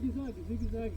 Zigue-zague, zigue-zague.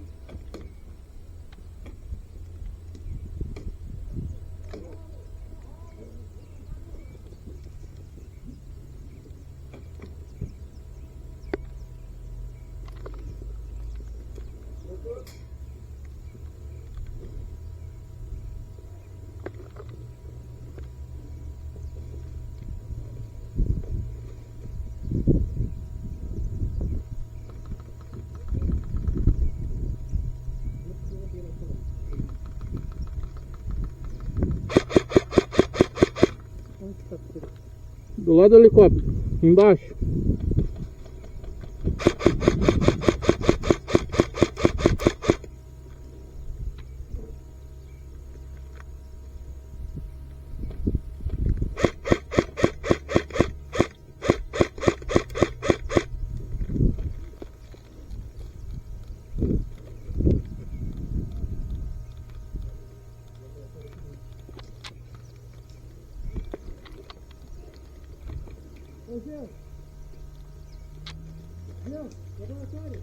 Do lado do helicóptero, embaixo. Ô, Gel! Gel, laboratório!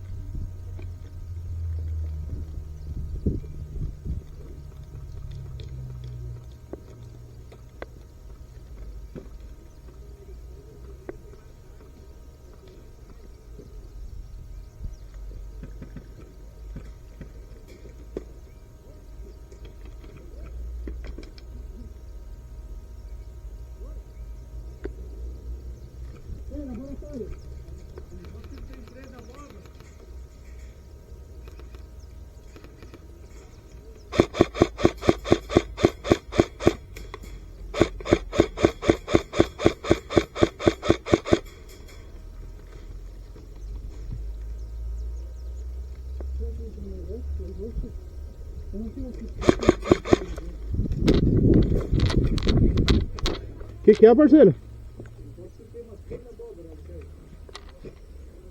Ei, laboratório! Que é, parceiro?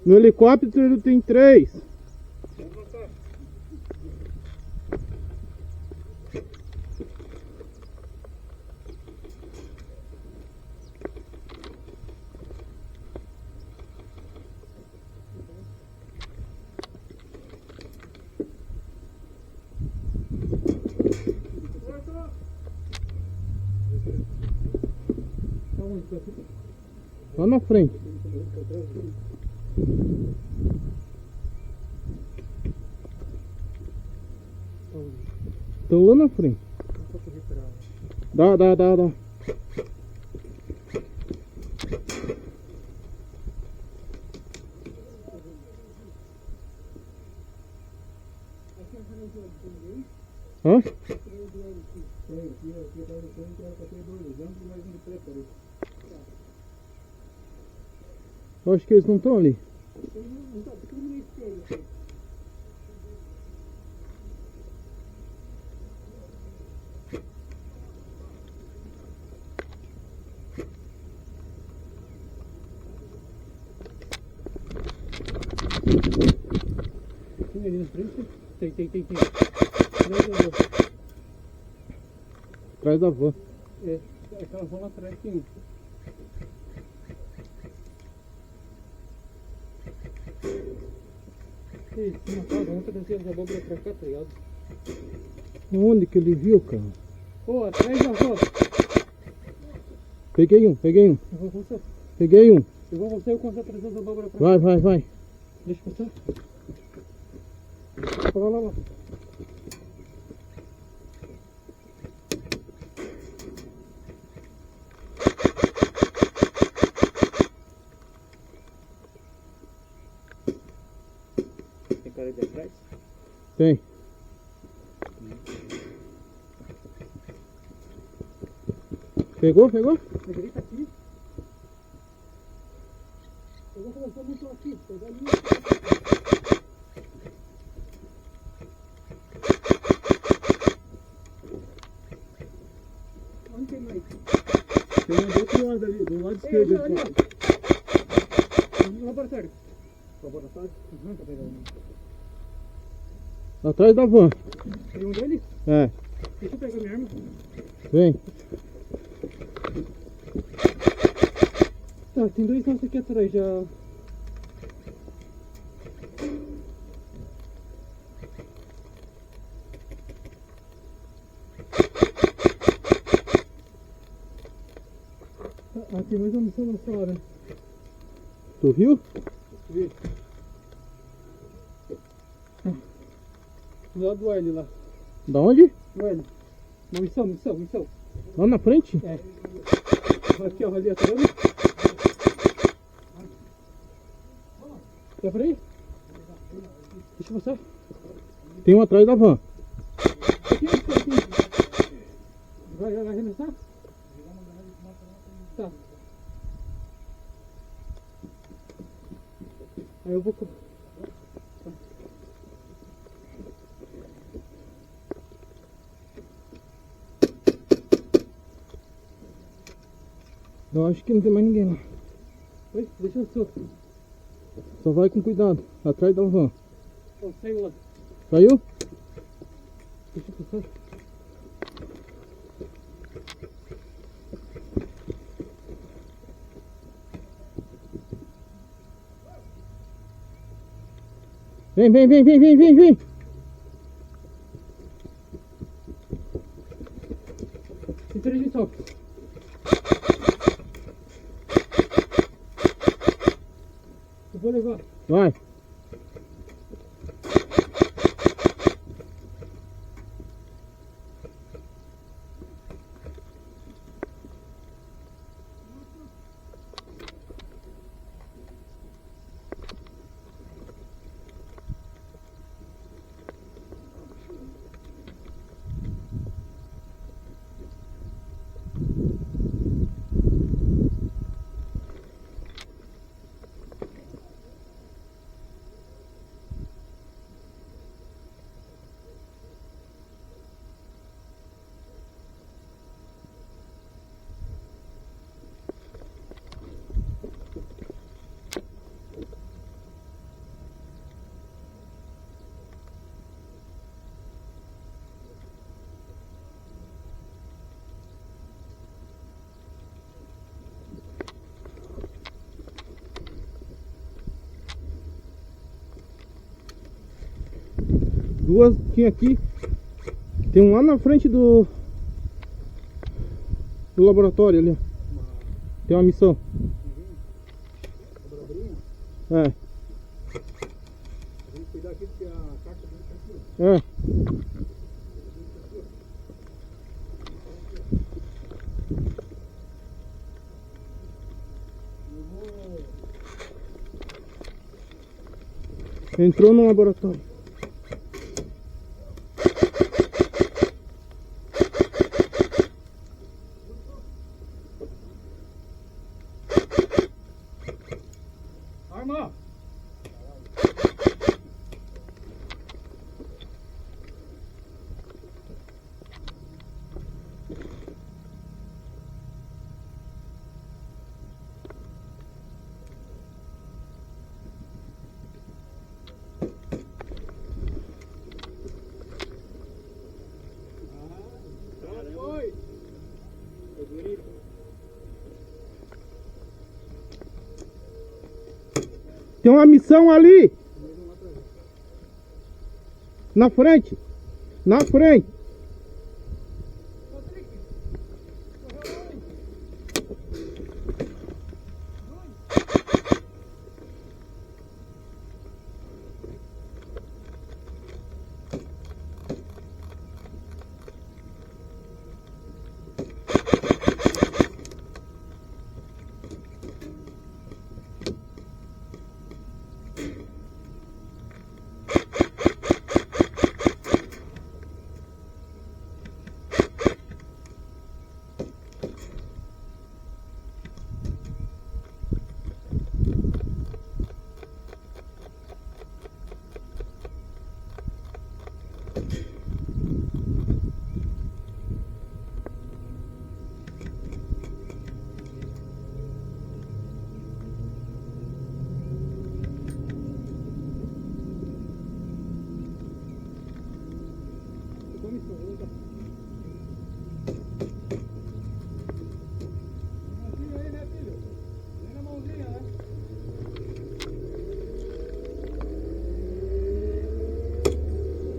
No helicóptero tem 3. Lá na frente. Estão lá na frente. Dá. Hã? Eu acho que eles não estão ali. Tem ali na frente? Tem. Atrás da van. É, aquela van lá atrás tem um. Ei, se matar, vamos trazer as abóboras pra cá, tá ligado? Onde que ele viu, cara? Ô, atrás da van. Peguei um. Eu vou você. Peguei um. Eu vou você, eu consigo trazer as abóboras pra cá. Vai. Deixa eu passar. Lá. Tem cara de atrás? Tem. Pegou? Ele tá aqui. Eu vou colocar muito aqui. Pegar ali. Onde tem mais? Tem um do outro lado ali, do lado esquerdo. Ali, ó. Laboratório. Laboratório? Tá pegando. Atrás da van. Tem um dele? É. Deixa eu pegar minha arma. Vem. Tá, tem 2 nossos aqui atrás já. mais uma missão na sua hora. Tu viu? Vi. Do lado do L lá. Da onde? Do L. Uma missão. Lá na frente? É. Aqui, ó, ali, tá vendo? Quer por aí? Deixa eu passar. Tem um atrás da van. Aqui. Vai arremessar? Tá. Aí eu vou... Eu acho que não tem mais ninguém lá. Oi, deixa eu só. Só vai com cuidado. Atrás da van. Ó, saiu lá. Saiu? Deixa eu passar. Vem. Interdição. Eu vou levar. Vai. Duas tinha aqui. Tem um lá na frente do laboratório ali. Tem uma missão. É. Vamos cuidar aqui porque a caixa dele tá aqui. É. Entrou no laboratório. Arma! Foi! Foi bonito. Tem uma missão ali. Na frente. Na frente.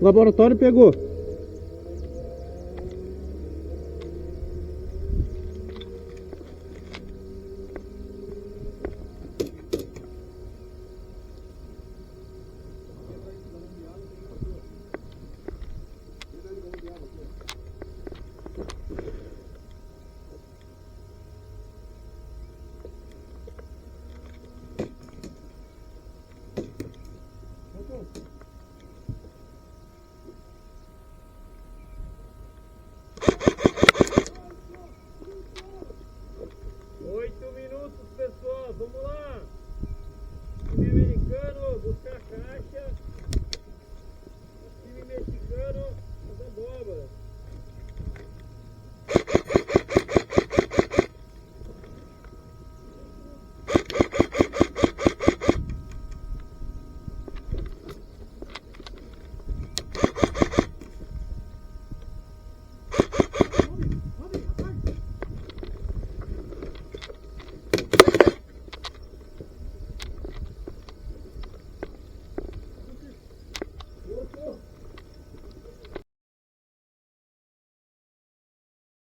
Laboratório pegou.